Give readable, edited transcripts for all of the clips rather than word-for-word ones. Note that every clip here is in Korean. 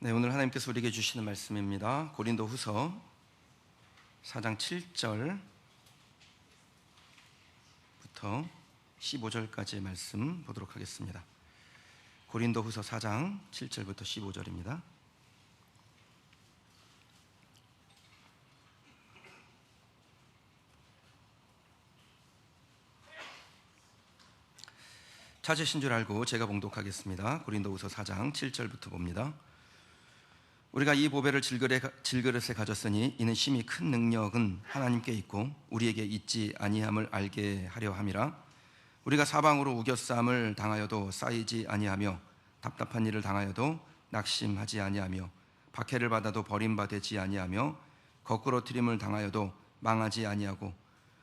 네, 오늘 하나님께서 우리에게 주시는 말씀입니다. 고린도후서 4장 7절부터 15절까지의 말씀 보도록 하겠습니다. 고린도후서 4장 7절부터 15절입니다. 찾으신 줄 알고 제가 봉독하겠습니다. 고린도후서 4장 7절부터 봅니다. 우리가 이 보배를 질그릇에 가졌으니 이는 심히 큰 능력은 하나님께 있고 우리에게 있지 아니함을 알게 하려 함이라. 우리가 사방으로 우겨싸움을 당하여도 쌓이지 아니하며 답답한 일을 당하여도 낙심하지 아니하며 박해를 받아도 버림받지 아니하며 거꾸로 트림을 당하여도 망하지 아니하고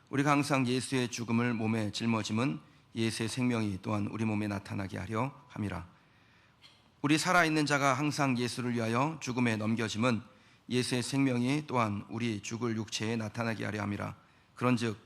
우리가 항상 예수의 죽음을 몸에 짊어짐은 예수의 생명이 또한 우리 몸에 나타나게 하려 함이라. 우리 살아있는 자가 항상 예수를 위하여 죽음에 넘겨짐은 예수의 생명이 또한 우리 죽을 육체에 나타나게 하려 함이라. 그런즉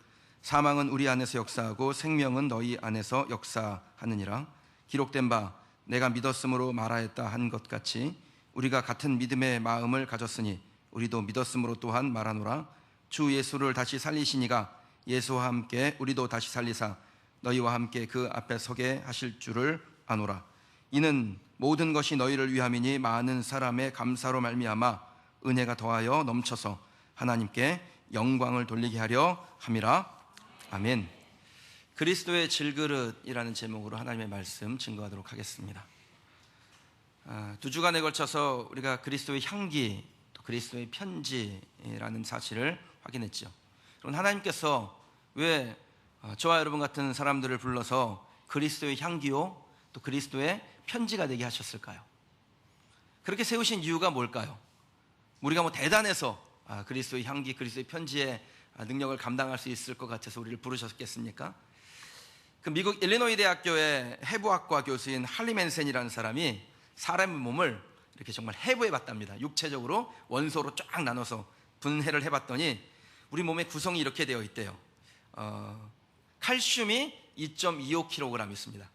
사망은 우리 안에서 역사하고 생명은 너희 안에서 역사하느니라. 기록된 바 내가 믿었으므로 말하였다 한 것 같이 우리가 같은 믿음의 마음을 가졌으니 우리도 믿었으므로 또한 말하노라. 주 예수를 다시 살리시니가 예수와 함께 우리도 다시 살리사 너희와 함께 그 앞에 서게 하실 줄을 아노라. 이는 모든 것이 너희를 위함이니 많은 사람의 감사로 말미암아 은혜가 더하여 넘쳐서 하나님께 영광을 돌리게 하려 함이라. 아멘. 그리스도의 질그릇이라는 제목으로 하나님의 말씀 증거하도록 하겠습니다. 두 주간에 걸쳐서 우리가 그리스도의 향기, 또 그리스도의 편지라는 사실을 확인했죠. 그럼 하나님께서 왜 저와 여러분 같은 사람들을 불러서 그리스도의 향기요 또 그리스도의 편지가 되게 하셨을까요? 그렇게 세우신 이유가 뭘까요? 우리가 대단해서 그리스도의 향기, 그리스도의 편지의 능력을 감당할 수 있을 것 같아서 우리를 부르셨겠습니까? 그 미국 일리노이 대학교의 해부학과 교수인 할리 맨센이라는 사람이 사람의 몸을 이렇게 정말 해부해 봤답니다. 육체적으로 원소로 쫙 나눠서 분해를 해봤더니 우리 몸의 구성이 이렇게 되어 있대요. 칼슘이 2.25kg 있습니다.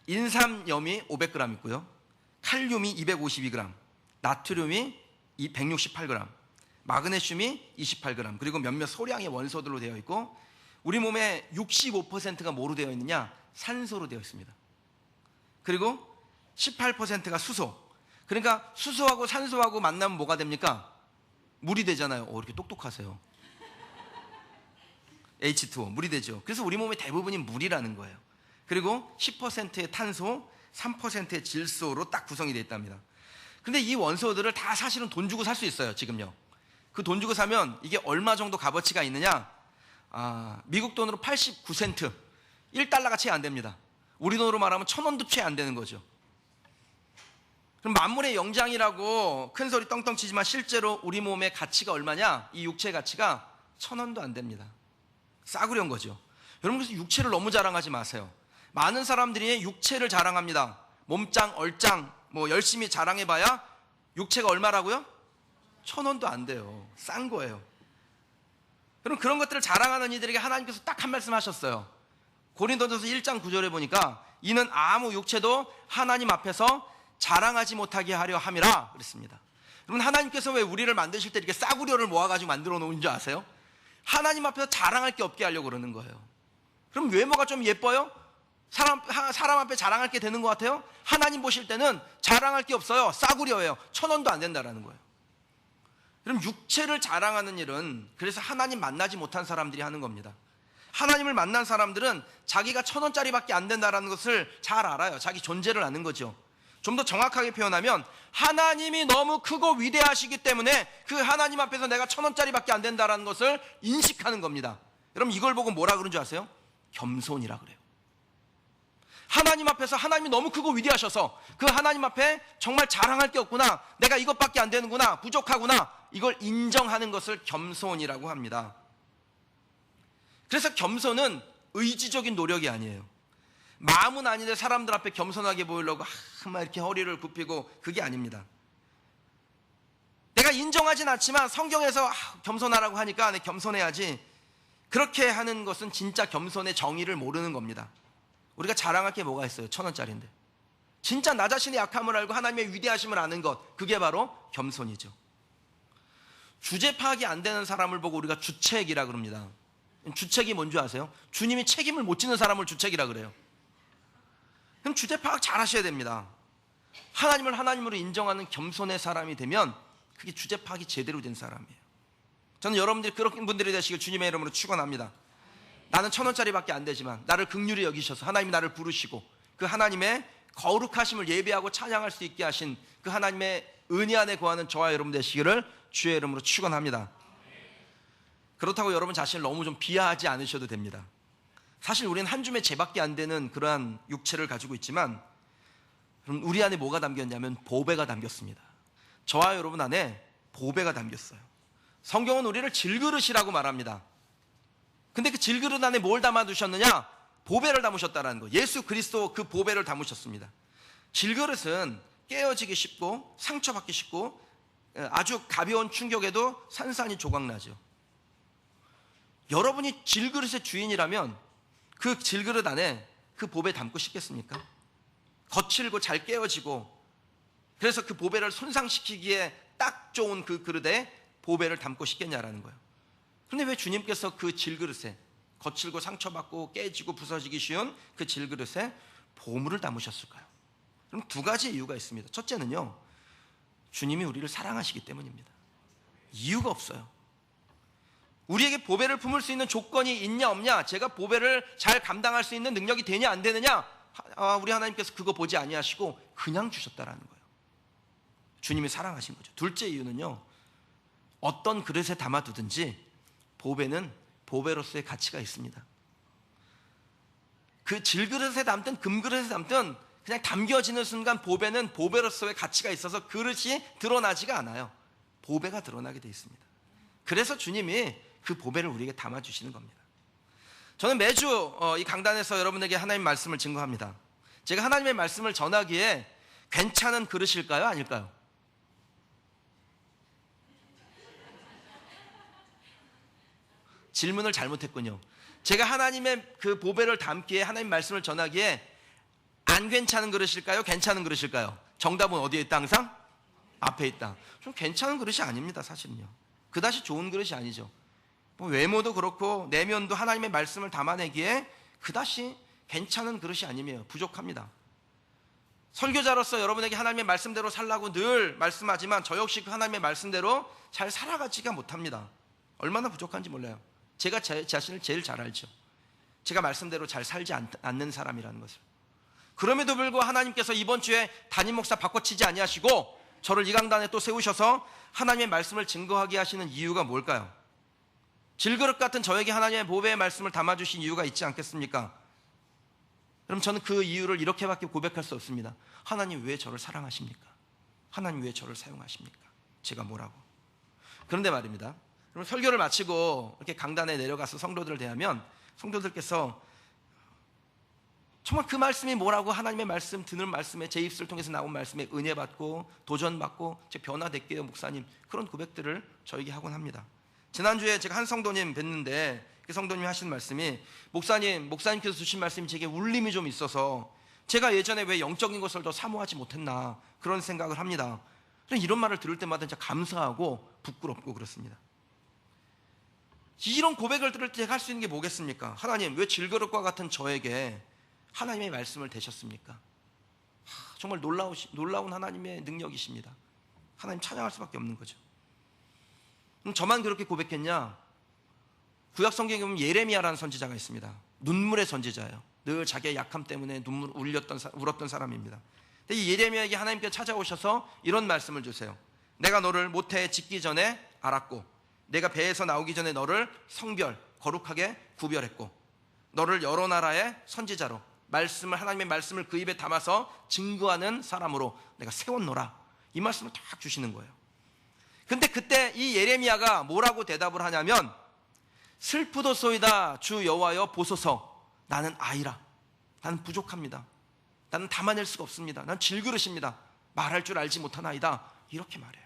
인삼염이 500g 있고요. 칼륨이 252g, 나트륨이 168g, 마그네슘이 28g, 그리고 몇몇 소량의 원소들로 되어 있고 우리 몸의 65%가 뭐로 되어 있느냐? 산소로 되어 있습니다. 그리고 18%가 수소. 그러니까 수소하고 산소하고 만나면 뭐가 됩니까? 물이 되잖아요. 이렇게 똑똑하세요. H2O, 물이 되죠. 그래서 우리 몸의 대부분이 물이라는 거예요. 그리고 10%의 탄소, 3%의 질소로 딱 구성이 되어 있답니다. 근데 이 원소들을 다 사실은 돈 주고 살 수 있어요. 지금요. 그 돈 주고 사면 이게 얼마 정도 값어치가 있느냐? 미국 돈으로 89센트, 1달러가 채 안 됩니다. 우리 돈으로 말하면 1,000원도 채 안 되는 거죠. 그럼 만물의 영장이라고 큰 소리 떵떵 치지만 실제로 우리 몸의 가치가 얼마냐? 이 육체의 가치가 1,000원도 안 됩니다. 싸구려인 거죠. 여러분, 그래서 육체를 너무 자랑하지 마세요. 많은 사람들이 육체를 자랑합니다. 몸짱, 얼짱, 열심히 자랑해봐야 육체가 얼마라고요? 1,000원도 안 돼요. 싼 거예요. 그럼 그런 것들을 자랑하는 이들에게 하나님께서 딱 한 말씀 하셨어요. 고린도전서 1장 9절에 보니까 이는 아무 육체도 하나님 앞에서 자랑하지 못하게 하려 함이라 그랬습니다. 여러분, 하나님께서 왜 우리를 만드실 때 이렇게 싸구려를 모아가지고 만들어 놓은 줄 아세요? 하나님 앞에서 자랑할 게 없게 하려고 그러는 거예요. 그럼 외모가 좀 예뻐요? 사람 앞에 자랑할 게 되는 것 같아요? 하나님 보실 때는 자랑할 게 없어요. 싸구려예요. 1,000원도 안 된다라는 거예요. 그럼 육체를 자랑하는 일은 그래서 하나님 만나지 못한 사람들이 하는 겁니다. 하나님을 만난 사람들은 자기가 1,000원짜리밖에 안 된다는 것을 잘 알아요. 자기 존재를 아는 거죠. 좀 더 정확하게 표현하면 하나님이 너무 크고 위대하시기 때문에 그 하나님 앞에서 내가 1,000원짜리밖에 안 된다는 것을 인식하는 겁니다. 여러분, 이걸 보고 뭐라 그런 줄 아세요? 겸손이라 그래요. 하나님 앞에서 하나님이 너무 크고 위대하셔서 그 하나님 앞에 정말 자랑할 게 없구나, 내가 이것밖에 안 되는구나, 부족하구나, 이걸 인정하는 것을 겸손이라고 합니다. 그래서 겸손은 의지적인 노력이 아니에요. 마음은 아닌데 사람들 앞에 겸손하게 보이려고 막 이렇게 허리를 굽히고, 그게 아닙니다. 내가 인정하진 않지만 성경에서 겸손하라고 하니까 겸손해야지, 그렇게 하는 것은 진짜 겸손의 정의를 모르는 겁니다. 우리가 자랑할 게 뭐가 있어요? 1,000원짜리인데. 진짜 나 자신의 약함을 알고 하나님의 위대하심을 아는 것, 그게 바로 겸손이죠. 주제 파악이 안 되는 사람을 보고 우리가 주책이라 그럽니다. 주책이 뭔지 아세요? 주님이 책임을 못 지는 사람을 주책이라 그래요. 그럼 주제 파악 잘 하셔야 됩니다. 하나님을 하나님으로 인정하는 겸손의 사람이 되면 그게 주제 파악이 제대로 된 사람이에요. 저는 여러분들이 그런 분들이 되시길 주님의 이름으로 축원합니다. 나는 1,000원짜리밖에 안 되지만 나를 긍휼히 여기셔서 하나님이 나를 부르시고 그 하나님의 거룩하심을 예배하고 찬양할 수 있게 하신 그 하나님의 은혜 안에 거하는 저와 여러분 되시기를 주의 이름으로 축원합니다. 그렇다고 여러분 자신을 너무 좀 비하하지 않으셔도 됩니다. 사실 우리는 한 줌의 재밖에 안 되는 그러한 육체를 가지고 있지만 그럼 우리 안에 뭐가 담겼냐면 보배가 담겼습니다. 저와 여러분 안에 보배가 담겼어요. 성경은 우리를 질그릇이라고 말합니다. 근데 그 질그릇 안에 뭘 담아두셨느냐? 보배를 담으셨다는 거. 예수 그리스도 그 보배를 담으셨습니다. 질그릇은 깨어지기 쉽고 상처받기 쉽고 아주 가벼운 충격에도 산산이 조각나죠. 여러분이 질그릇의 주인이라면 그 질그릇 안에 그 보배 담고 싶겠습니까? 거칠고 잘 깨어지고 그래서 그 보배를 손상시키기에 딱 좋은 그 그릇에 보배를 담고 싶겠냐라는 거예요. 그런데 왜 주님께서 그 질그릇에 거칠고 상처받고 깨지고 부서지기 쉬운 그 질그릇에 보물을 담으셨을까요? 그럼 두 가지 이유가 있습니다. 첫째는요, 주님이 우리를 사랑하시기 때문입니다. 이유가 없어요. 우리에게 보배를 품을 수 있는 조건이 있냐 없냐, 제가 보배를 잘 감당할 수 있는 능력이 되냐 안 되느냐, 우리 하나님께서 그거 보지 아니하시고 그냥 주셨다라는 거예요. 주님이 사랑하신 거죠. 둘째 이유는요, 어떤 그릇에 담아두든지 보배는 보배로서의 가치가 있습니다. 그 질그릇에 담든 금그릇에 담든 그냥 담겨지는 순간 보배는 보배로서의 가치가 있어서 그릇이 드러나지가 않아요. 보배가 드러나게 되어 있습니다. 그래서 주님이 그 보배를 우리에게 담아주시는 겁니다. 저는 매주 이 강단에서 여러분에게 하나님의 말씀을 증거합니다. 제가 하나님의 말씀을 전하기에 괜찮은 그릇일까요? 아닐까요? 질문을 잘못했군요. 제가 하나님의 그 보배를 담기에 하나님 말씀을 전하기에 안 괜찮은 그릇일까요? 괜찮은 그릇일까요? 정답은 어디에 있다 항상? 앞에 있다. 좀 괜찮은 그릇이 아닙니다. 사실은요. 그다지 좋은 그릇이 아니죠. 뭐 외모도 그렇고 내면도 하나님의 말씀을 담아내기에 그다지 괜찮은 그릇이 아니면 부족합니다. 설교자로서 여러분에게 하나님의 말씀대로 살라고 늘 말씀하지만 저 역시 그 하나님의 말씀대로 잘 살아가지가 못합니다. 얼마나 부족한지 몰라요. 제가 제 자신을 제일 잘 알죠. 제가 말씀대로 잘 살지 않는 사람이라는 것을. 그럼에도 불구하고 하나님께서 이번 주에 담임 목사 바꿔치지 아니하시고 저를 이 강단에 또 세우셔서 하나님의 말씀을 증거하게 하시는 이유가 뭘까요? 질그릇 같은 저에게 하나님의 보배의 말씀을 담아주신 이유가 있지 않겠습니까? 그럼 저는 그 이유를 이렇게밖에 고백할 수 없습니다. 하나님 왜 저를 사랑하십니까? 하나님 왜 저를 사용하십니까? 제가 뭐라고? 그런데 말입니다. 그럼 설교를 마치고 이렇게 강단에 내려가서 성도들을 대하면 성도들께서 정말 그 말씀이 뭐라고 하나님의 말씀 듣는 말씀에 제 입술을 통해서 나온 말씀에 은혜 받고 도전 받고 제 변화됐게요 목사님, 그런 고백들을 저에게 하곤 합니다. 지난주에 제가 한 성도님 뵀는데 그 성도님이 하시는 말씀이 목사님께서 주신 말씀이 제게 울림이 좀 있어서 제가 예전에 왜 영적인 것을 더 사모하지 못했나 그런 생각을 합니다. 이런 말을 들을 때마다 진짜 감사하고 부끄럽고 그렇습니다. 이런 고백을 들을 때 할 수 있는 게 뭐겠습니까? 하나님 왜 질그릇과 같은 저에게 하나님의 말씀을 대셨습니까? 정말 놀라운 하나님의 능력이십니다. 하나님 찬양할 수밖에 없는 거죠. 그럼 저만 그렇게 고백했냐? 구약 성경에 보면 예레미야라는 선지자가 있습니다. 눈물의 선지자예요. 늘 자기의 약함 때문에 울었던 사람입니다. 근데 이 예레미야에게 하나님께서 찾아오셔서 이런 말씀을 주세요. 내가 너를 모태에 짓기 전에 알았고 내가 배에서 나오기 전에 너를 거룩하게 구별했고 너를 여러 나라의 선지자로 하나님의 말씀을 그 입에 담아서 증거하는 사람으로 내가 세웠노라. 이 말씀을 딱 주시는 거예요. 근데 그때 이 예레미야가 뭐라고 대답을 하냐면 슬프도소이다 주 여호와여 보소서 나는 아이라. 나는 부족합니다. 나는 담아낼 수가 없습니다. 난 질그릇입니다. 말할 줄 알지 못하나이다. 이렇게 말해요.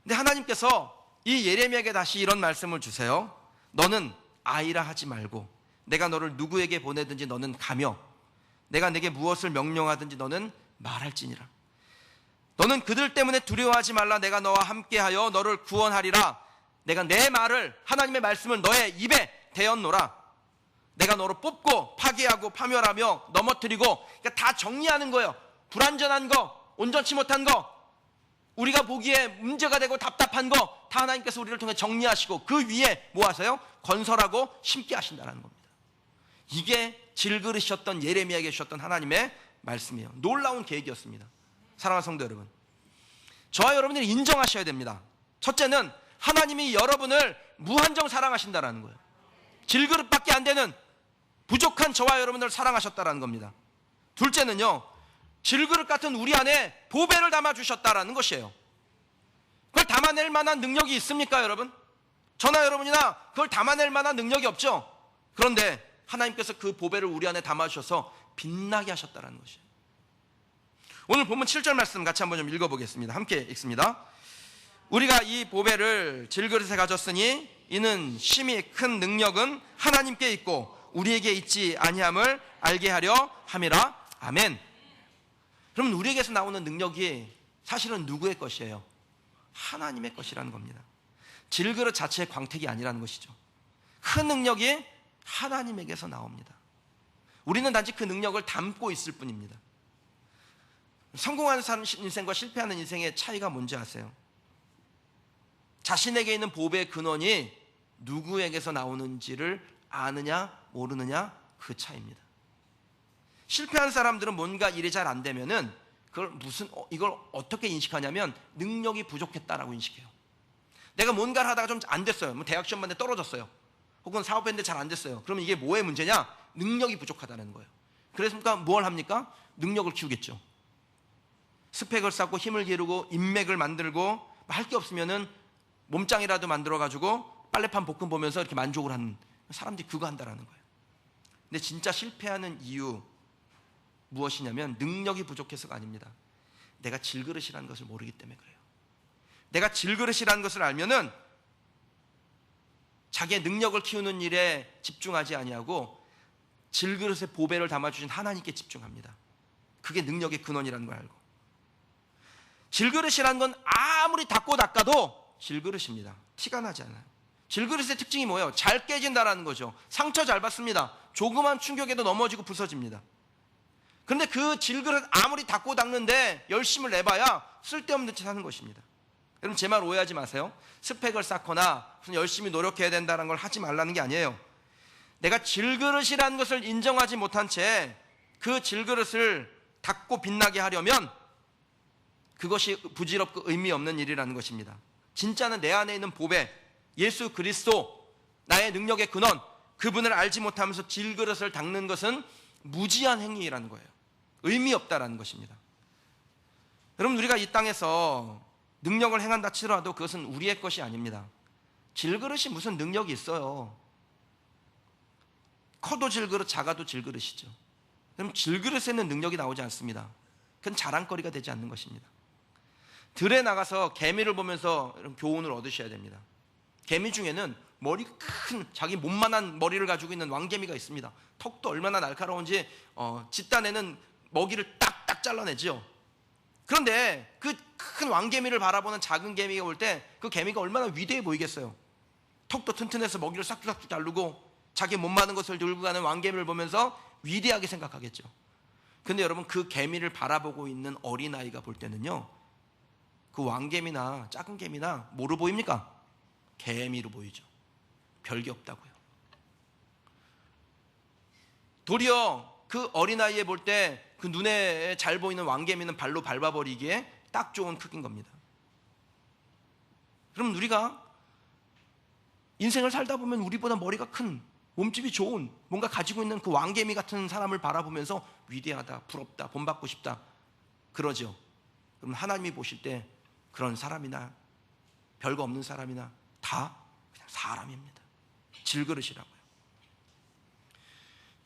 근데 하나님께서 이 예레미야에게 다시 이런 말씀을 주세요. 너는 아이라 하지 말고 내가 너를 누구에게 보내든지 너는 가며 내가 내게 무엇을 명령하든지 너는 말할지니라. 너는 그들 때문에 두려워하지 말라. 내가 너와 함께하여 너를 구원하리라. 내가 내 말을, 하나님의 말씀을 너의 입에 대었노라. 내가 너를 뽑고 파괴하고 파멸하며 넘어뜨리고, 그러니까 다 정리하는 거예요. 불완전한 거, 온전치 못한 거, 우리가 보기에 문제가 되고 답답한 거 다 하나님께서 우리를 통해 정리하시고 그 위에 뭐 하세요? 건설하고 심게 하신다는 겁니다. 이게 질그릇이었던 예레미야에게 주셨던 하나님의 말씀이에요. 놀라운 계획이었습니다. 사랑하는 성도 여러분, 저와 여러분들이 인정하셔야 됩니다. 첫째는 하나님이 여러분을 무한정 사랑하신다는 거예요. 질그릇밖에 안 되는 부족한 저와 여러분을 사랑하셨다는 겁니다. 둘째는요, 질그릇 같은 우리 안에 보배를 담아주셨다는 것이에요. 그걸 담아낼 만한 능력이 있습니까, 여러분? 저나 여러분이나 그걸 담아낼 만한 능력이 없죠. 그런데 하나님께서 그 보배를 우리 안에 담아주셔서 빛나게 하셨다는 것이에요. 오늘 본문 7절 말씀 같이 한번 좀 읽어보겠습니다. 함께 읽습니다. 우리가 이 보배를 질그릇에 가졌으니 이는 심히 큰 능력은 하나님께 있고 우리에게 있지 아니함을 알게 하려 함이라. 아멘. 그러면 우리에게서 나오는 능력이 사실은 누구의 것이에요? 하나님의 것이라는 겁니다. 질그릇 자체의 광택이 아니라는 것이죠. 큰 능력이 하나님에게서 나옵니다. 우리는 단지 그 능력을 담고 있을 뿐입니다. 성공하는 인생과 실패하는 인생의 차이가 뭔지 아세요? 자신에게 있는 보배의 근원이 누구에게서 나오는지를 아느냐 모르느냐, 그 차이입니다. 실패한 사람들은 뭔가 일이 잘 안 되면은 이걸 어떻게 인식하냐면 능력이 부족했다라고 인식해요. 내가 뭔가를 하다가 좀 안 됐어요. 뭐 대학 시험 봤는데 떨어졌어요. 혹은 사업했는데 잘 안 됐어요. 그러면 이게 뭐의 문제냐? 능력이 부족하다는 거예요. 그래서 뭘 합니까? 능력을 키우겠죠. 스펙을 쌓고 힘을 기르고 인맥을 만들고 할 게 없으면은 몸짱이라도 만들어가지고 빨래판 볶음 보면서 이렇게 만족을 하는 사람들이 그거 한다라는 거예요. 근데 진짜 실패하는 이유 무엇이냐면 능력이 부족해서가 아닙니다. 내가 질그릇이라는 것을 모르기 때문에 그래요. 내가 질그릇이라는 것을 알면은 자기의 능력을 키우는 일에 집중하지 아니하고 질그릇에 보배를 담아주신 하나님께 집중합니다. 그게 능력의 근원이라는 걸 알고, 질그릇이라는 건 아무리 닦아도 질그릇입니다. 티가 나지 않아요. 질그릇의 특징이 뭐예요? 잘 깨진다라는 거죠. 상처 잘 받습니다. 조그만 충격에도 넘어지고 부서집니다. 그런데 그 질그릇 아무리 닦는데 열심을 내봐야 쓸데없는 짓 하는 것입니다. 여러분, 제 말 오해하지 마세요. 스펙을 쌓거나 무슨 열심히 노력해야 된다는 걸 하지 말라는 게 아니에요. 내가 질그릇이라는 것을 인정하지 못한 채 그 질그릇을 닦고 빛나게 하려면 그것이 부질없고 의미 없는 일이라는 것입니다. 진짜는 내 안에 있는 보배, 예수 그리스도, 나의 능력의 근원, 그분을 알지 못하면서 질그릇을 닦는 것은 무지한 행위라는 거예요. 의미 없다라는 것입니다. 여러분, 우리가 이 땅에서 능력을 행한다 치더라도 그것은 우리의 것이 아닙니다. 질그릇이 무슨 능력이 있어요? 커도 질그릇, 작아도 질그릇이죠. 그럼 질그릇에는 능력이 나오지 않습니다. 그건 자랑거리가 되지 않는 것입니다. 들에 나가서 개미를 보면서 교훈을 얻으셔야 됩니다. 개미 중에는 머리 큰, 자기 몸만한 머리를 가지고 있는 왕개미가 있습니다. 턱도 얼마나 날카로운지 집단에는 먹이를 딱딱 잘라내죠. 그런데 그 큰 왕개미를 바라보는 작은 개미가 올 때 그 개미가 얼마나 위대해 보이겠어요. 턱도 튼튼해서 먹이를 싹둑싹둑 자르고 자기 몸 많은 것을 들고 가는 왕개미를 보면서 위대하게 생각하겠죠. 근데 여러분, 그 개미를 바라보고 있는 어린아이가 볼 때는요, 그 왕개미나 작은 개미나 뭐로 보입니까? 개미로 보이죠. 별게 없다고요. 도리어 그 어린아이에 볼 때 그 눈에 잘 보이는 왕개미는 발로 밟아버리기에 딱 좋은 크기인 겁니다. 그럼 우리가 인생을 살다 보면 우리보다 머리가 큰, 몸집이 좋은, 뭔가 가지고 있는 그 왕개미 같은 사람을 바라보면서 위대하다, 부럽다, 본받고 싶다 그러죠. 그럼 하나님이 보실 때 그런 사람이나 별거 없는 사람이나 다 그냥 사람입니다. 질그릇이라고요.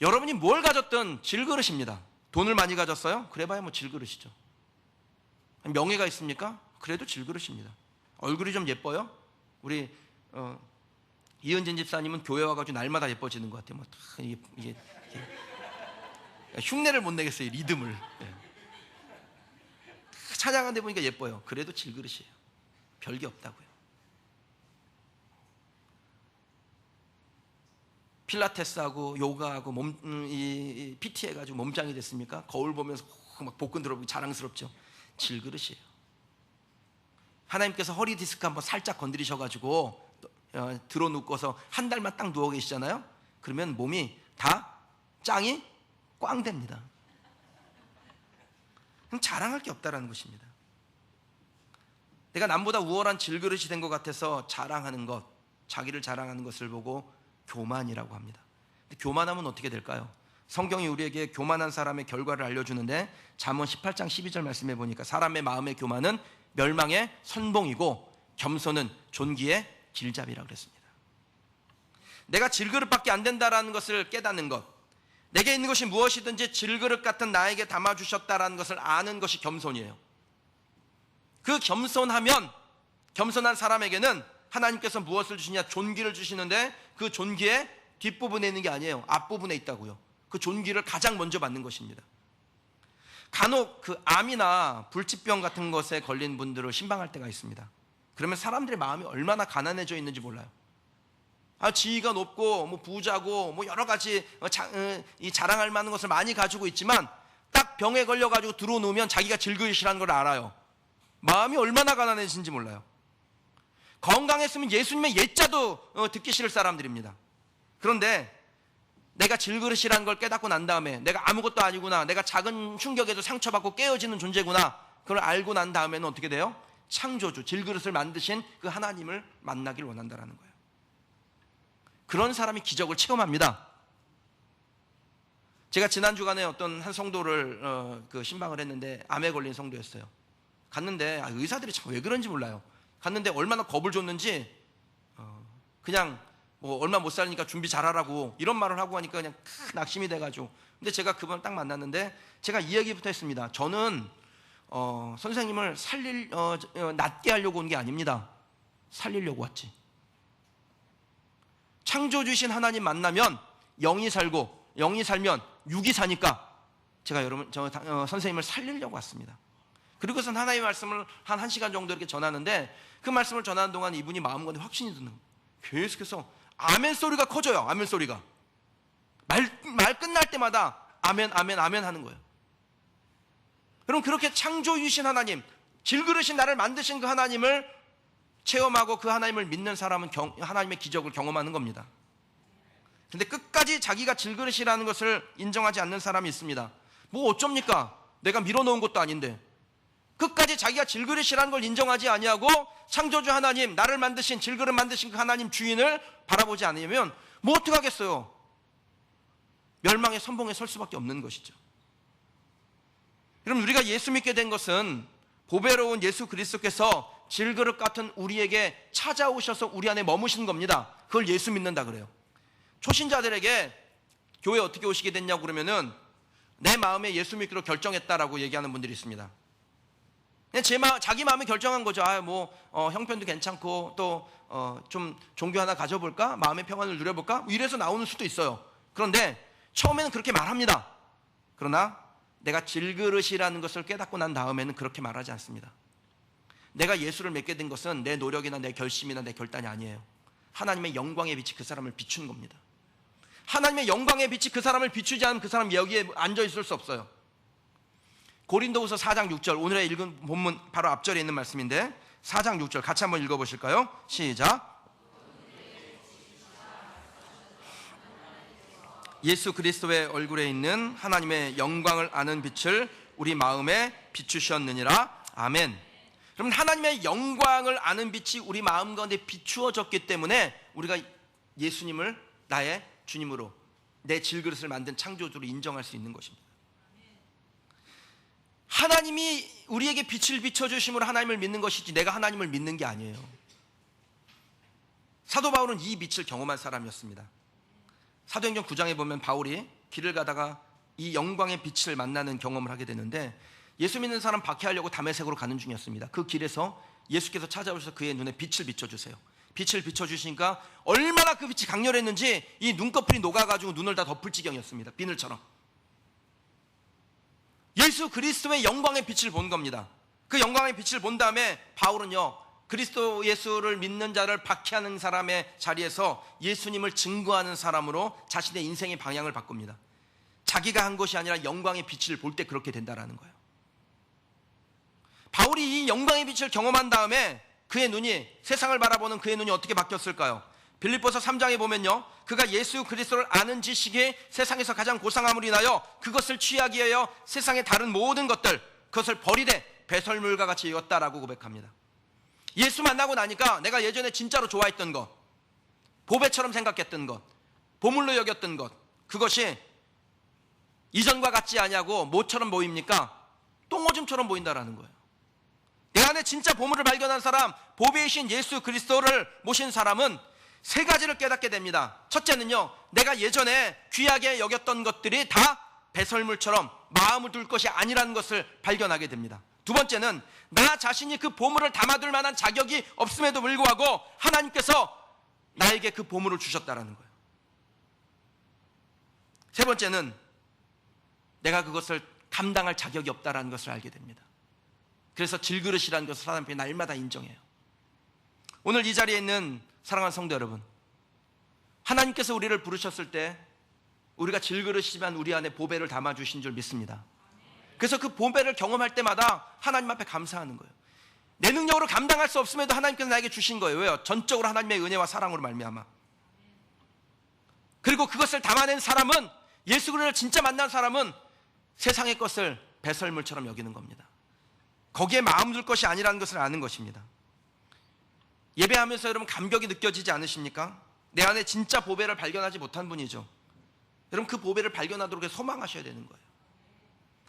여러분이 뭘 가졌든 질그릇입니다. 돈을 많이 가졌어요? 그래봐야 뭐 질그릇이죠. 명예가 있습니까? 그래도 질그릇입니다. 얼굴이 좀 예뻐요? 우리 이은진 집사님은 교회 와가지고 날마다 예뻐지는 것 같아요. 이게 흉내를 못 내겠어요, 리듬을. 예. 찬양하는데 보니까 예뻐요. 그래도 질그릇이에요. 별게 없다고요. 필라테스하고 요가하고 PT 해가지고 몸짱이 됐습니까? 거울 보면서 막 복근 들어보기 자랑스럽죠. 질그릇이에요. 하나님께서 허리 디스크 한번 살짝 건드리셔가지고 들어 눕고서 한 달만 딱 누워 계시잖아요. 그러면 몸이 다 짱이 꽝 됩니다. 자랑할 게 없다라는 것입니다. 내가 남보다 우월한 질그릇이 된 것 같아서 자랑하는 것, 자기를 자랑하는 것을 보고 교만이라고 합니다. 근데 교만하면 어떻게 될까요? 성경이 우리에게 교만한 사람의 결과를 알려주는데 잠언 18장 12절 말씀해 보니까 사람의 마음의 교만은 멸망의 선봉이고 겸손은 존귀의 길잡이라고 그랬습니다. 내가 질그릇밖에 안 된다라는 것을 깨닫는 것, 내게 있는 것이 무엇이든지 질그릇 같은 나에게 담아주셨다라는 것을 아는 것이 겸손이에요. 그 겸손하면, 겸손한 사람에게는 하나님께서 무엇을 주시냐? 존귀를 주시는데 그 존귀의 뒷부분에 있는 게 아니에요. 앞부분에 있다고요. 그 존귀를 가장 먼저 받는 것입니다. 간혹 그 암이나 불치병 같은 것에 걸린 분들을 신방할 때가 있습니다. 그러면 사람들의 마음이 얼마나 가난해져 있는지 몰라요. 지위가 높고 뭐 부자고 뭐 여러 가지 자랑할 만한 것을 많이 가지고 있지만 딱 병에 걸려가지고 들어놓으면 자기가 질그릇이라는 걸 알아요. 마음이 얼마나 가난해진지 몰라요. 건강했으면 예수님의 예자도 듣기 싫을 사람들입니다. 그런데 내가 질그릇이라는 걸 깨닫고 난 다음에 내가 아무것도 아니구나, 내가 작은 충격에도 상처받고 깨어지는 존재구나, 그걸 알고 난 다음에는 어떻게 돼요? 창조주, 질그릇을 만드신 그 하나님을 만나길 원한다는 거예요. 그런 사람이 기적을 체험합니다. 제가 지난 주간에 어떤 한 성도를 신방을 했는데 암에 걸린 성도였어요. 갔는데 의사들이 참 왜 그런지 몰라요. 갔는데 얼마나 겁을 줬는지 그냥 뭐 얼마 못 살니까 준비 잘하라고 이런 말을 하고 하니까 그냥 낙심이 돼가지고. 근데 제가 그분 딱 만났는데 제가 이 얘기부터 했습니다. 저는 선생님을 낫게 하려고 온 게 아닙니다. 살리려고 왔지. 창조주신 하나님 만나면 영이 살고 영이 살면 육이 사니까 제가 선생님을 살리려고 왔습니다. 그리고선 하나님의 말씀을 한 1시간 정도 이렇게 전하는데 그 말씀을 전하는 동안 이분이 마음가운데 확신이 드는 거예요. 계속해서 아멘 소리가 커져요. 아멘 소리가 말 끝날 때마다 아멘 아멘 아멘 하는 거예요. 여러분, 그렇게 창조주신 하나님, 질그릇인 나를 만드신 그 하나님을 체험하고 그 하나님을 믿는 사람은 하나님의 기적을 경험하는 겁니다. 근데 끝까지 자기가 질그릇이라는 것을 인정하지 않는 사람이 있습니다. 뭐 어쩝니까? 내가 밀어놓은 것도 아닌데. 끝까지 자기가 질그릇이라는 걸 인정하지 아니하고 창조주 하나님, 나를 만드신, 질그릇 만드신 그 하나님 주인을 바라보지 않으면 뭐 어떡하겠어요? 멸망의 선봉에 설 수밖에 없는 것이죠. 여러분, 우리가 예수 믿게 된 것은 보배로운 예수 그리스도께서 질그릇 같은 우리에게 찾아오셔서 우리 안에 머무시는 겁니다. 그걸 예수 믿는다 그래요. 초신자들에게 교회 어떻게 오시게 됐냐고 그러면은 내 마음에 예수 믿기로 결정했다라고 얘기하는 분들이 있습니다. 그냥 자기 마음에 결정한 거죠. 형편도 괜찮고 또 좀 종교 하나 가져볼까? 마음의 평안을 누려볼까? 이래서 나오는 수도 있어요. 그런데 처음에는 그렇게 말합니다. 그러나 내가 질그릇이라는 것을 깨닫고 난 다음에는 그렇게 말하지 않습니다. 내가 예수를 믿게 된 것은 내 노력이나 내 결심이나 내 결단이 아니에요. 하나님의 영광의 빛이 그 사람을 비춘 겁니다. 하나님의 영광의 빛이 그 사람을 비추지 않으면 그 사람 여기에 앉아 있을 수 없어요. 고린도후서 4장 6절, 오늘의 읽은 본문 바로 앞절에 있는 말씀인데 4장 6절 같이 한번 읽어보실까요? 시작. 예수 그리스도의 얼굴에 있는 하나님의 영광을 아는 빛을 우리 마음에 비추셨느니라. 아멘. 그럼 하나님의 영광을 아는 빛이 우리 마음 가운데 비추어졌기 때문에 우리가 예수님을 나의 주님으로, 내 질그릇을 만든 창조주로 인정할 수 있는 것입니다. 하나님이 우리에게 빛을 비춰주심으로 하나님을 믿는 것이지 내가 하나님을 믿는 게 아니에요. 사도 바울은 이 빛을 경험한 사람이었습니다. 사도행전 9장에 보면 바울이 길을 가다가 이 영광의 빛을 만나는 경험을 하게 되는데, 예수 믿는 사람 박해하려고 다메섹으로 가는 중이었습니다. 그 길에서 예수께서 찾아오셔서 그의 눈에 빛을 비춰주세요. 빛을 비춰주시니까 얼마나 그 빛이 강렬했는지 이 눈꺼풀이 녹아가지고 눈을 다 덮을 지경이었습니다. 비늘처럼. 예수 그리스도의 영광의 빛을 본 겁니다. 그 영광의 빛을 본 다음에 바울은요, 그리스도 예수를 믿는 자를 박해하는 사람의 자리에서 예수님을 증거하는 사람으로 자신의 인생의 방향을 바꿉니다. 자기가 한 것이 아니라 영광의 빛을 볼 때 그렇게 된다라는 거예요. 바울이 이 영광의 빛을 경험한 다음에 그의 눈이, 세상을 바라보는 그의 눈이 어떻게 바뀌었을까요? 빌립보서 3장에 보면요, 그가 예수 그리스도를 아는 지식이 세상에서 가장 고상함을 인하여 그것을 취하기 위하여 세상의 다른 모든 것들, 그것을 버리되 배설물과 같이 여겼다라고 고백합니다. 예수 만나고 나니까 내가 예전에 진짜로 좋아했던 것, 보배처럼 생각했던 것, 보물로 여겼던 것, 그것이 이전과 같지 아니하고 뭐처럼 보입니까? 똥오줌처럼 보인다라는 거예요. 내 안에 진짜 보물을 발견한 사람, 보배이신 예수 그리스도를 모신 사람은 세 가지를 깨닫게 됩니다. 첫째는요, 내가 예전에 귀하게 여겼던 것들이 다 배설물처럼 마음을 둘 것이 아니라는 것을 발견하게 됩니다. 두 번째는 나 자신이 그 보물을 담아둘 만한 자격이 없음에도 불구하고 하나님께서 나에게 그 보물을 주셨다라는 거예요. 세 번째는 내가 그것을 감당할 자격이 없다라는 것을 알게 됩니다. 그래서 질그릇이라는 것을 하나님 앞에 날마다 인정해요. 오늘 이 자리에 있는 사랑하는 성도 여러분, 하나님께서 우리를 부르셨을 때 우리가 질그릇이지만 우리 안에 보배를 담아주신 줄 믿습니다. 그래서 그 보배를 경험할 때마다 하나님 앞에 감사하는 거예요. 내 능력으로 감당할 수 없음에도 하나님께서 나에게 주신 거예요. 왜요? 전적으로 하나님의 은혜와 사랑으로 말미암아. 그리고 그것을 담아낸 사람은, 예수 그리스도를 진짜 만난 사람은 세상의 것을 배설물처럼 여기는 겁니다. 거기에 마음 둘 것이 아니라는 것을 아는 것입니다. 예배하면서 여러분 감격이 느껴지지 않으십니까? 내 안에 진짜 보배를 발견하지 못한 분이죠. 여러분 그 보배를 발견하도록 소망하셔야 되는 거예요.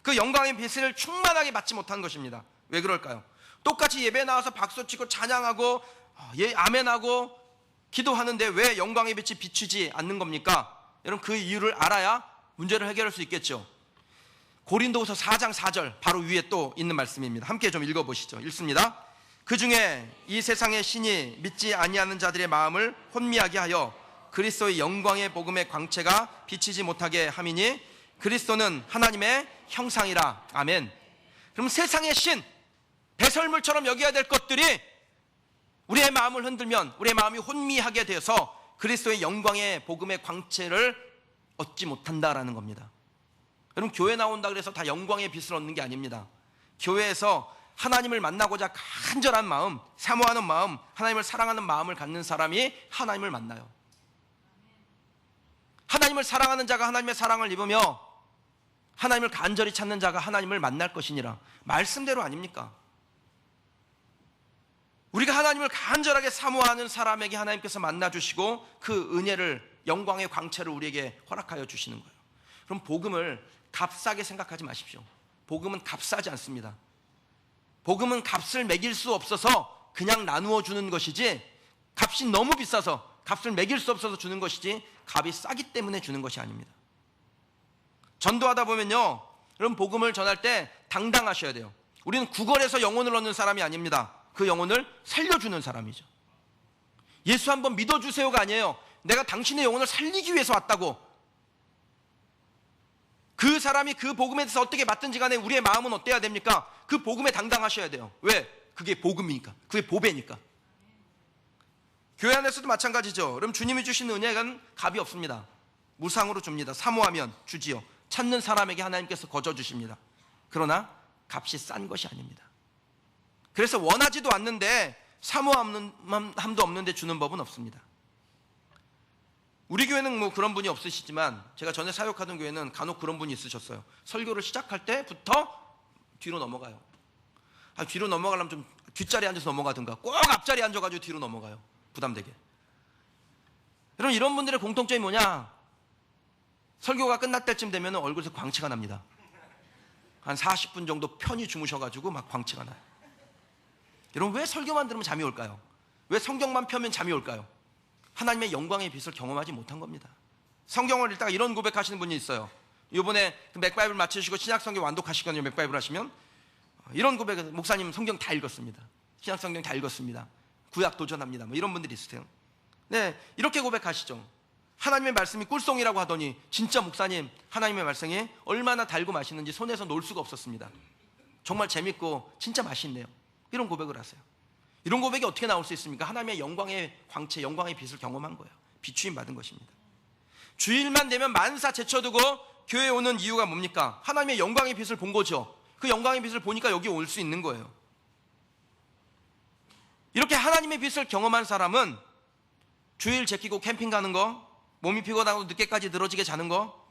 그 영광의 빛을 충만하게 받지 못한 것입니다. 왜 그럴까요? 똑같이 예배 나와서 박수치고 찬양하고 아멘하고 기도하는데 왜 영광의 빛이 비추지 않는 겁니까? 여러분 그 이유를 알아야 문제를 해결할 수 있겠죠. 고린도후서 4장 4절 바로 위에 또 있는 말씀입니다. 함께 좀 읽어보시죠. 읽습니다. 그 중에 이 세상의 신이 믿지 아니하는 자들의 마음을 혼미하게 하여 그리스도의 영광의 복음의 광채가 비치지 못하게 함이니 그리스도는 하나님의 형상이라. 아멘. 그럼 세상의 신, 배설물처럼 여겨야 될 것들이 우리의 마음을 흔들면 우리의 마음이 혼미하게 되어서 그리스도의 영광의 복음의 광채를 얻지 못한다라는 겁니다. 여러분 교회 나온다 그래서 다 영광의 빛을 얻는 게 아닙니다. 교회에서 하나님을 만나고자 간절한 마음, 사모하는 마음, 하나님을 사랑하는 마음을 갖는 사람이 하나님을 만나요. 하나님을 사랑하는 자가 하나님의 사랑을 입으며 하나님을 간절히 찾는 자가 하나님을 만날 것이니라. 말씀대로 아닙니까? 우리가 하나님을 간절하게 사모하는 사람에게 하나님께서 만나주시고 그 은혜를, 영광의 광채를 우리에게 허락하여 주시는 거예요. 그럼 복음을 값싸게 생각하지 마십시오. 복음은 값싸지 않습니다. 복음은 값을 매길 수 없어서 그냥 나누어 주는 것이지, 값이 너무 비싸서 값을 매길 수 없어서 주는 것이지 값이 싸기 때문에 주는 것이 아닙니다. 전도하다 보면요, 여러분 복음을 전할 때 당당하셔야 돼요. 우리는 구걸해서 영혼을 얻는 사람이 아닙니다. 그 영혼을 살려주는 사람이죠. 예수 한번 믿어주세요가 아니에요. 내가 당신의 영혼을 살리기 위해서 왔다고. 그 사람이 그 복음에 대해서 어떻게 맞든지 간에 우리의 마음은 어때야 됩니까? 그 복음에 당당하셔야 돼요. 왜? 그게 복음이니까. 그게 보배니까. 교회 안에서도 마찬가지죠. 그럼 주님이 주신 은혜는 값이 없습니다. 무상으로 줍니다. 사모하면 주지요. 찾는 사람에게 하나님께서 거저 주십니다. 그러나 값이 싼 것이 아닙니다. 그래서 원하지도 않는데 사모함도 없는데 주는 법은 없습니다. 우리 교회는 뭐 그런 분이 없으시지만 제가 전에 사역하던 교회는 간혹 그런 분이 있으셨어요. 설교를 시작할 때부터 뒤로 넘어가요. 뒤로 넘어가려면 좀 뒷자리에 앉아서 넘어가든가 꼭 앞자리에 앉아가지고 뒤로 넘어가요. 부담되게. 여러분 이런 분들의 공통점이 뭐냐? 설교가 끝날 때쯤 되면 얼굴에서 광채가 납니다. 한 40분 정도 편히 주무셔가지고 막 광채가 나요. 여러분 왜 설교만 들으면 잠이 올까요? 왜 성경만 펴면 잠이 올까요? 하나님의 영광의 빛을 경험하지 못한 겁니다. 성경을 읽다가 이런 고백하시는 분이 있어요. 이번에 그 맥바이블 마치시고 신약성경 완독하시거든요. 맥바이블 하시면 이런 고백, 목사님 성경 다 읽었습니다. 신약성경 다 읽었습니다. 구약 도전합니다. 뭐 이런 분들이 있으세요. 네, 이렇게 고백하시죠. 하나님의 말씀이 꿀송이라고 하더니 진짜 목사님 하나님의 말씀이 얼마나 달고 맛있는지 손에서 놓을 수가 없었습니다. 정말 재밌고 진짜 맛있네요. 이런 고백을 하세요. 이런 고백이 어떻게 나올 수 있습니까? 하나님의 영광의 광채, 영광의 빛을 경험한 거예요. 비추임 받은 것입니다. 주일만 되면 만사 제쳐두고 교회에 오는 이유가 뭡니까? 하나님의 영광의 빛을 본 거죠. 그 영광의 빛을 보니까 여기 올 수 있는 거예요. 이렇게 하나님의 빛을 경험한 사람은 주일 제끼고 캠핑 가는 거, 몸이 피곤하고 늦게까지 늘어지게 자는 거,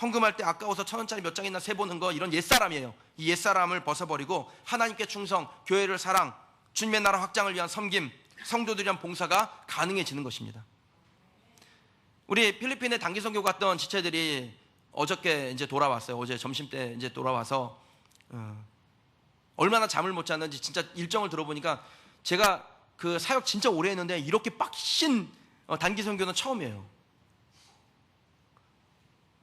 헌금할 때 아까워서 1,000원짜리 몇 장이나 세보는 거, 이런 옛사람이에요. 이 옛사람을 벗어버리고 하나님께 충성, 교회를 사랑, 주님의 나라 확장을 위한 섬김, 성도들을 위한 봉사가 가능해지는 것입니다. 우리 필리핀에 단기 선교 갔던 지체들이 어저께 이제 돌아왔어요. 어제 점심 때 이제 돌아와서 얼마나 잠을 못 잤는지 진짜 일정을 들어보니까 제가 그 사역 진짜 오래 했는데 이렇게 빡신 단기 선교는 처음이에요.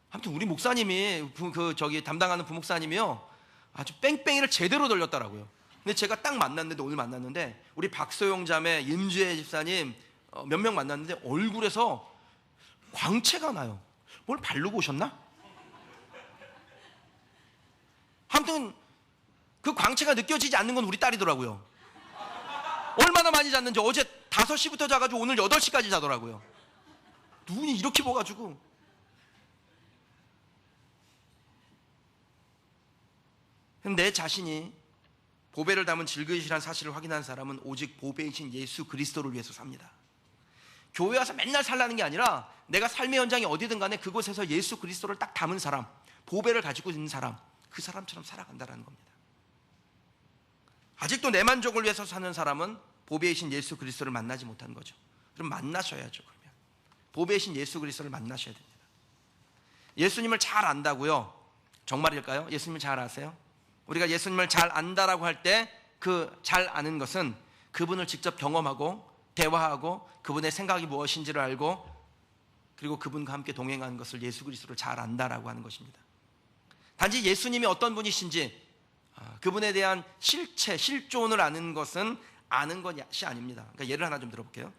아무튼 우리 목사님이 저기 담당하는 부목사님이요 아주 뺑뺑이를 제대로 돌렸더라고요. 근데 제가 딱 만났는데, 오늘 만났는데 우리 박소영 자매, 임주혜 집사님 몇 명 만났는데 얼굴에서 광채가 나요. 뭘 바르고 오셨나? 아무튼 그 광채가 느껴지지 않는 건 우리 딸이더라고요. 얼마나 많이 잤는지 어제 5시부터 자가지고 오늘 8시까지 자더라고요. 눈이 이렇게 부어가지고. 내 자신이 보배를 담은 질그릇이라는 사실을 확인한 사람은 오직 보배이신 예수 그리스도를 위해서 삽니다. 교회 와서 맨날 살라는 게 아니라 내가 삶의 현장이 어디든 간에 그곳에서 예수 그리스도를 딱 담은 사람, 보배를 가지고 있는 사람, 그 사람처럼 살아간다는 겁니다. 아직도 내 만족을 위해서 사는 사람은 보배이신 예수 그리스도를 만나지 못한 거죠. 그럼 만나셔야죠. 그러면 보배이신 예수 그리스도를 만나셔야 됩니다. 예수님을 잘 안다고요? 정말일까요? 예수님을 잘 아세요? 우리가 예수님을 잘 안다라고 할 때 그 잘 아는 것은 그분을 직접 경험하고 대화하고 그분의 생각이 무엇인지를 알고 그리고 그분과 함께 동행하는 것을 예수 그리스도를 잘 안다라고 하는 것입니다. 단지 예수님이 어떤 분이신지 그분에 대한 실체, 실존을 아는 것은 아는 것이 아닙니다. 그러니까 예를 하나 좀 들어볼게요.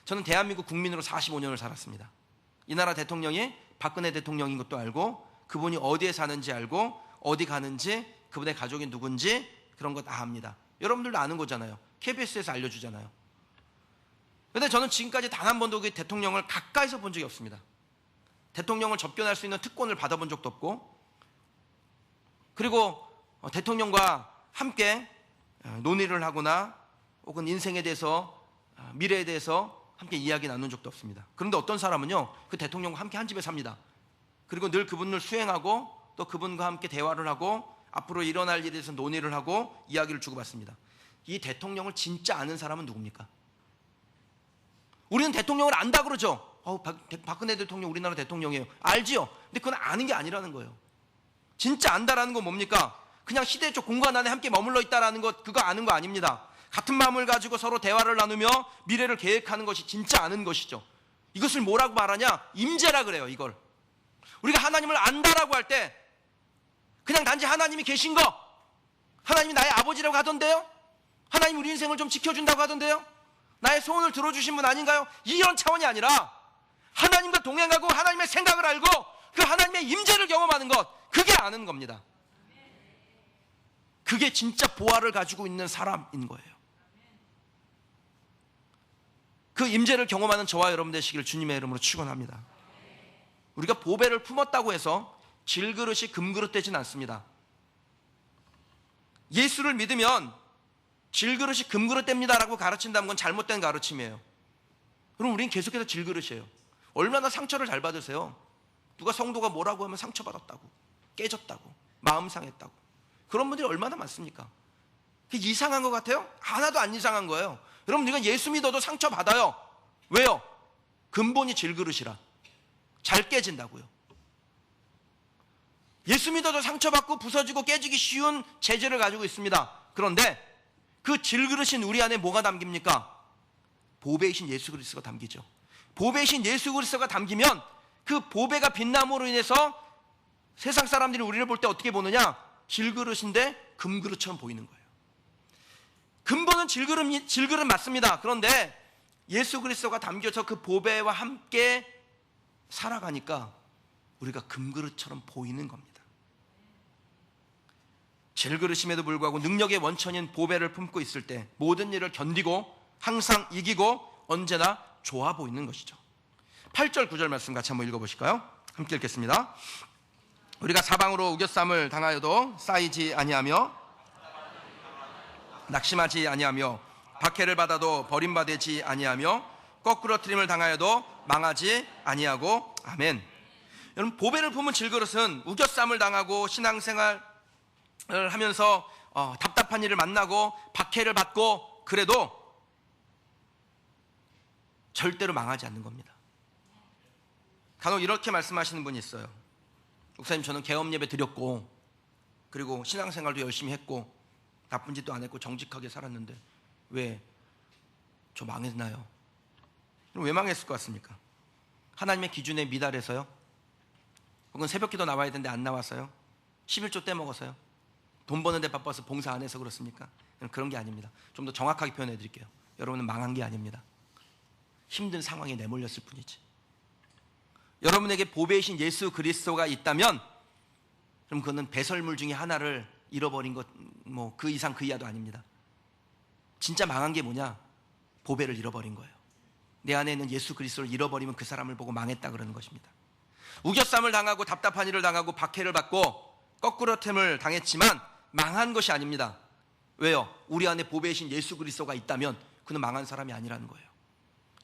저는 대한민국 국민으로 45년을 살았습니다. 이 나라 대통령이 박근혜 대통령인 것도 알고 그분이 어디에 사는지 알고 어디 가는지 그분의 가족이 누군지 그런 거 다 압니다. 여러분들도 아는 거잖아요. KBS에서 알려주잖아요. 그런데 저는 지금까지 단 한 번도 그 대통령을 가까이서 본 적이 없습니다. 대통령을 접견할 수 있는 특권을 받아본 적도 없고 그리고 대통령과 함께 논의를 하거나 혹은 인생에 대해서 미래에 대해서 함께 이야기 나눈 적도 없습니다. 그런데 어떤 사람은요 그 대통령과 함께 한 집에 삽니다. 그리고 늘 그분을 수행하고 또 그분과 함께 대화를 하고 앞으로 일어날 일에 대해서 논의를 하고 이야기를 주고받습니다. 이 대통령을 진짜 아는 사람은 누굽니까? 우리는 대통령을 안다 그러죠. 박근혜 대통령 우리나라 대통령이에요. 알지요. 근데 그건 아는 게 아니라는 거예요. 진짜 안다라는 건 뭡니까? 그냥 시대적 공간 안에 함께 머물러 있다라는 것, 그거 아는 거 아닙니다. 같은 마음을 가지고 서로 대화를 나누며 미래를 계획하는 것이 진짜 아는 것이죠. 이것을 뭐라고 말하냐? 임재라 그래요. 이걸 우리가 하나님을 안다라고 할 때 그냥 단지 하나님이 계신 거, 하나님이 나의 아버지라고 하던데요, 하나님 우리 인생을 좀 지켜준다고 하던데요, 나의 소원을 들어주신 분 아닌가요? 이런 차원이 아니라 하나님과 동행하고 하나님의 생각을 알고 그 하나님의 임재를 경험하는 것, 그게 아는 겁니다. 그게 진짜 보화를 가지고 있는 사람인 거예요. 그 임재를 경험하는 저와 여러분 되시기를 주님의 이름으로 축원합니다. 우리가 보배를 품었다고 해서 질그릇이 금그릇 되진 않습니다. 예수를 믿으면 질그릇이 금그릇 됩니다라고 가르친다는 건 잘못된 가르침이에요. 그럼 우리는 계속해서 질그릇이에요. 얼마나 상처를 잘 받으세요? 누가 성도가 뭐라고 하면 상처받았다고, 깨졌다고, 마음 상했다고. 그런 분들이 얼마나 많습니까? 그게 이상한 것 같아요? 하나도 안 이상한 거예요. 여러분, 우리가 예수 믿어도 상처받아요. 왜요? 근본이 질그릇이라. 잘 깨진다고요. 예수 믿어도 상처받고 부서지고 깨지기 쉬운 재질을 가지고 있습니다. 그런데 그 질그릇인 우리 안에 뭐가 담깁니까? 보배이신 예수 그리스도가 담기죠. 보배이신 예수 그리스도가 담기면 그 보배가 빛남으로 인해서 세상 사람들이 우리를 볼 때 어떻게 보느냐? 질그릇인데 금그릇처럼 보이는 거예요. 근본은 질그릇 맞습니다. 그런데 예수 그리스도가 담겨서 그 보배와 함께 살아가니까 우리가 금그릇처럼 보이는 겁니다. 질그릇임에도 불구하고 능력의 원천인 보배를 품고 있을 때 모든 일을 견디고 항상 이기고 언제나 좋아 보이는 것이죠. 8절 9절 말씀 같이 한번 읽어보실까요? 함께 읽겠습니다. 우리가 사방으로 우겨쌈을 당하여도 쌓이지 아니하며 낙심하지 아니하며 박해를 받아도 버림받지 아니하며 거꾸러뜨림을 당하여도 망하지 아니하고. 아멘. 여러분, 보배를 품은 질그릇은 우겨쌈을 당하고 신앙생활을 하면서 답답한 일을 만나고 박해를 받고 그래도 절대로 망하지 않는 겁니다. 간혹 이렇게 말씀하시는 분이 있어요. 목사님, 저는 개업 예배 드렸고 그리고 신앙생활도 열심히 했고 나쁜 짓도 안 했고 정직하게 살았는데 왜 저 망했나요? 왜 망했을 것 같습니까? 하나님의 기준에 미달해서요? 혹은 새벽기도 나와야 되는데 안 나와서요? 11조 떼먹어서요? 돈 버는 데 바빠서 봉사 안 해서 그렇습니까? 그런 게 아닙니다. 좀 더 정확하게 표현해 드릴게요. 여러분은 망한 게 아닙니다. 힘든 상황에 내몰렸을 뿐이지. 여러분에게 보배이신 예수 그리스도가 있다면 그럼 그거는 배설물 중에 하나를 잃어버린 것, 그 이상 그 이하도 아닙니다. 진짜 망한 게 뭐냐? 보배를 잃어버린 거예요. 내 안에 있는 예수 그리스도를 잃어버리면 그 사람을 보고 망했다 그러는 것입니다. 우겨쌈을 당하고 답답한 일을 당하고 박해를 받고 거꾸러템을 당했지만 망한 것이 아닙니다. 왜요? 우리 안에 보배이신 예수 그리스도가 있다면 그는 망한 사람이 아니라는 거예요.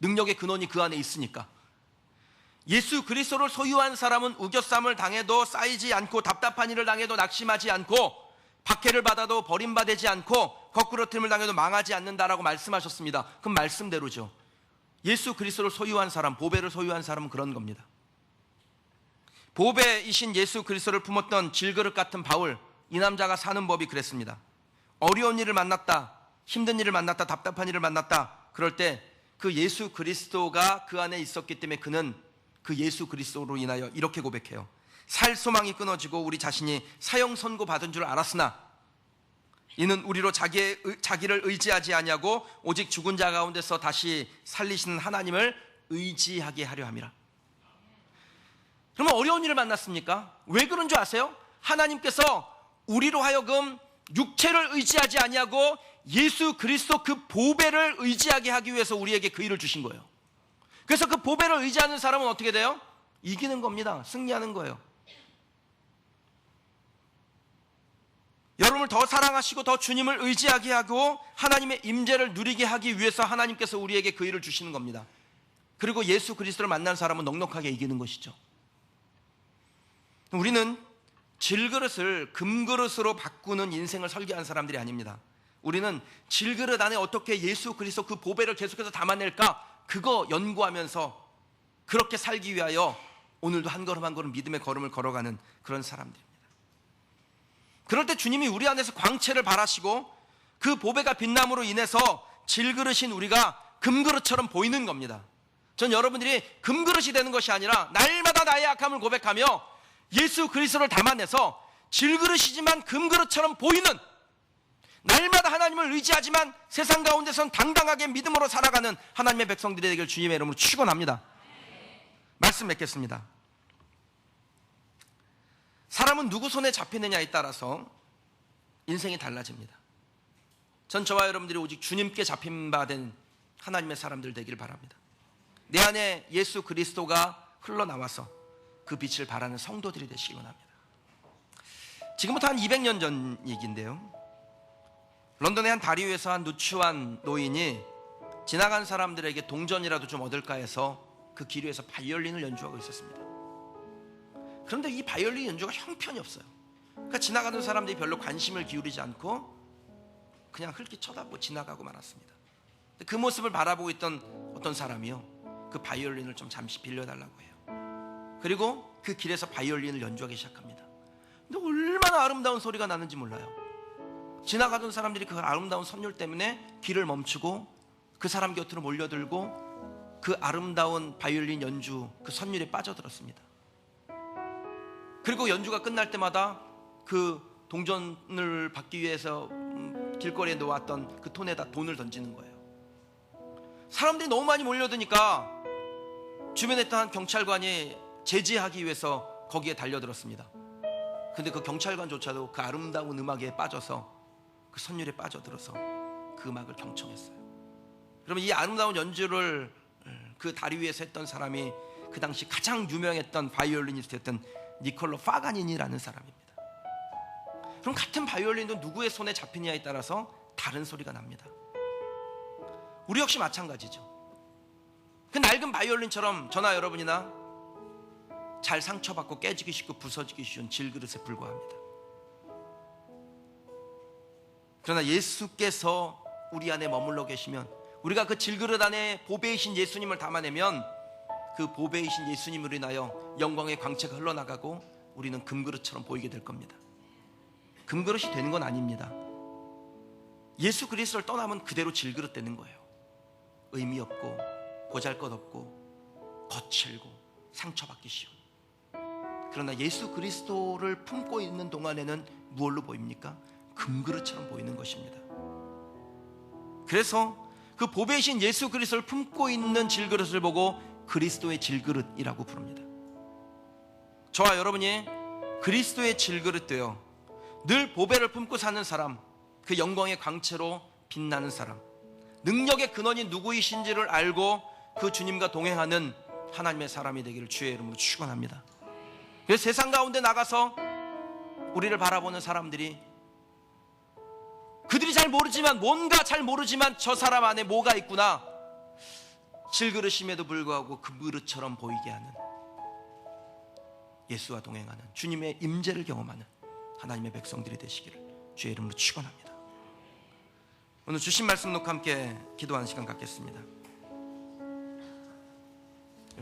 능력의 근원이 그 안에 있으니까. 예수 그리스도를 소유한 사람은 우겨쌈을 당해도 쌓이지 않고 답답한 일을 당해도 낙심하지 않고 박해를 받아도 버림받지 않고 거꾸러뜨림을 당해도 망하지 않는다라고 말씀하셨습니다. 그럼 말씀대로죠. 예수 그리스도를 소유한 사람, 보배를 소유한 사람은 그런 겁니다. 보배이신 예수 그리스도를 품었던 질그릇 같은 바울, 이 남자가 사는 법이 그랬습니다. 어려운 일을 만났다, 힘든 일을 만났다, 답답한 일을 만났다, 그럴 때 그 예수 그리스도가 그 안에 있었기 때문에 그는 그 예수 그리스도로 인하여 이렇게 고백해요. 살 소망이 끊어지고 우리 자신이 사형 선고 받은 줄 알았으나 이는 우리로 자기를 의지하지 아니하고 오직 죽은 자 가운데서 다시 살리시는 하나님을 의지하게 하려 함이라. 그러면 어려운 일을 만났습니까? 왜 그런 줄 아세요? 하나님께서 우리로 하여금 육체를 의지하지 아니하고 예수 그리스도 그 보배를 의지하게 하기 위해서 우리에게 그 일을 주신 거예요. 그래서 그 보배를 의지하는 사람은 어떻게 돼요? 이기는 겁니다. 승리하는 거예요. 여러분을 더 사랑하시고 더 주님을 의지하게 하고 하나님의 임재를 누리게 하기 위해서 하나님께서 우리에게 그 일을 주시는 겁니다. 그리고 예수 그리스도를 만난 사람은 넉넉하게 이기는 것이죠. 우리는 질그릇을 금그릇으로 바꾸는 인생을 설계한 사람들이 아닙니다. 우리는 질그릇 안에 어떻게 예수 그리스도 그 보배를 계속해서 담아낼까, 그거 연구하면서 그렇게 살기 위하여 오늘도 한 걸음 한 걸음 믿음의 걸음을 걸어가는 그런 사람들입니다. 그럴 때 주님이 우리 안에서 광채를 발하시고 그 보배가 빛남으로 인해서 질그릇인 우리가 금그릇처럼 보이는 겁니다. 전 여러분들이 금그릇이 되는 것이 아니라 날마다 나의 약함을 고백하며 예수 그리스도를 담아내서 질그릇이지만 금그릇처럼 보이는, 날마다 하나님을 의지하지만 세상 가운데선 당당하게 믿음으로 살아가는 하나님의 백성들이 되길 주님의 이름으로 축원합니다. 말씀 맺겠습니다. 사람은 누구 손에 잡히느냐에 따라서 인생이 달라집니다. 전 저와 여러분들이 오직 주님께 잡힌 바 된 하나님의 사람들 되기를 바랍니다. 내 안에 예수 그리스도가 흘러나와서 그 빛을 발하는 성도들이 되시기 원합니다. 지금부터 한 200년 전 얘기인데요, 런던의 한 다리 위에서 한 누추한 노인이 지나간 사람들에게 동전이라도 좀 얻을까 해서 그 길 위에서 바이올린을 연주하고 있었습니다. 그런데 이 바이올린 연주가 형편이 없어요. 그러니까 지나가는 사람들이 별로 관심을 기울이지 않고 그냥 흘낏 쳐다보고 지나가고 말았습니다. 그 모습을 바라보고 있던 어떤 사람이요, 그 바이올린을 좀 잠시 빌려달라고 해요. 그리고 그 길에서 바이올린을 연주하기 시작합니다. 근데 얼마나 아름다운 소리가 나는지 몰라요. 지나가던 사람들이 그 아름다운 선율 때문에 길을 멈추고 그 사람 곁으로 몰려들고 그 아름다운 바이올린 연주, 그 선율에 빠져들었습니다. 그리고 연주가 끝날 때마다 그 동전을 받기 위해서 길거리에 놓았던 그 톤에다 돈을 던지는 거예요. 사람들이 너무 많이 몰려드니까 주변에 있던 경찰관이 제지하기 위해서 거기에 달려들었습니다. 근데 그 경찰관조차도 그 아름다운 음악에 빠져서, 그 선율에 빠져들어서 그 음악을 경청했어요. 그러면 이 아름다운 연주를 그 다리 위에서 했던 사람이 그 당시 가장 유명했던 바이올리니스트였던 니콜로 파가니니라는 사람입니다. 그럼 같은 바이올린도 누구의 손에 잡히냐에 따라서 다른 소리가 납니다. 우리 역시 마찬가지죠. 그 낡은 바이올린처럼 저나 여러분이나 잘 상처받고 깨지기 쉽고 부서지기 쉬운 질그릇에 불과합니다. 그러나 예수께서 우리 안에 머물러 계시면, 우리가 그 질그릇 안에 보배이신 예수님을 담아내면 그 보배이신 예수님으로 인하여 영광의 광채가 흘러나가고 우리는 금그릇처럼 보이게 될 겁니다. 금그릇이 되는 건 아닙니다. 예수 그리스도를 떠나면 그대로 질그릇 되는 거예요. 의미 없고 보잘것없고 거칠고 상처받기 쉬운. 그러나 예수 그리스도를 품고 있는 동안에는 무엇로 보입니까? 금그릇처럼 보이는 것입니다. 그래서 그 보배이신 예수 그리스도를 품고 있는 질그릇을 보고 그리스도의 질그릇이라고 부릅니다. 저와 여러분이 그리스도의 질그릇 되어 늘 보배를 품고 사는 사람, 그 영광의 광채로 빛나는 사람, 능력의 근원이 누구이신지를 알고 그 주님과 동행하는 하나님의 사람이 되기를 주의 이름으로 축원합니다. 그래서 세상 가운데 나가서 우리를 바라보는 사람들이, 그들이 잘 모르지만, 뭔가 잘 모르지만 저 사람 안에 뭐가 있구나, 질그릇임에도 불구하고 금그릇처럼 보이게 하는, 예수와 동행하는, 주님의 임재를 경험하는 하나님의 백성들이 되시기를 주의 이름으로 축원합니다. 오늘 주신 말씀 놓고 함께 기도하는 시간 갖겠습니다.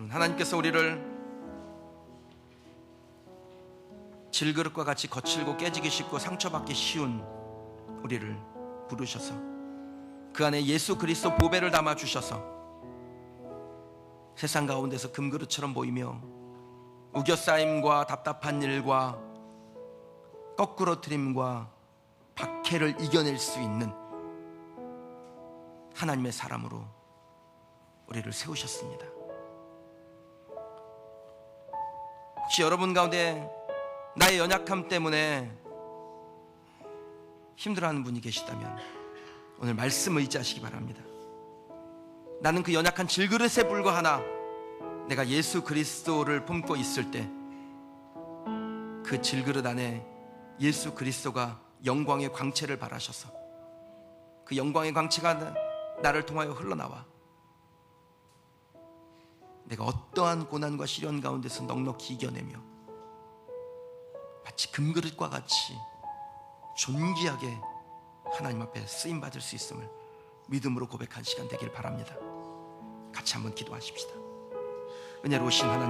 하나님께서 우리를 질그릇과 같이 거칠고 깨지기 쉽고 상처받기 쉬운 우리를 부르셔서 그 안에 예수 그리스도 보배를 담아 주셔서 세상 가운데서 금그릇처럼 보이며 우겨싸임과 답답한 일과 거꾸러뜨림과 박해를 이겨낼 수 있는 하나님의 사람으로 우리를 세우셨습니다. 혹시 여러분 가운데 나의 연약함 때문에 힘들어하는 분이 계시다면 오늘 말씀 의지하시기 바랍니다. 나는 그 연약한 질그릇에 불과하나 내가 예수 그리스도를 품고 있을 때 그 질그릇 안에 예수 그리스도가 영광의 광채를 발하셔서 그 영광의 광채가 나를 통하여 흘러나와 내가 어떠한 고난과 시련 가운데서 넉넉히 이겨내며 마치 금그릇과 같이 존귀하게 하나님 앞에 쓰임받을 수 있음을 믿음으로 고백한 시간 되길 바랍니다. 같이 한번 기도하십시다. 은혜로우신 하나님,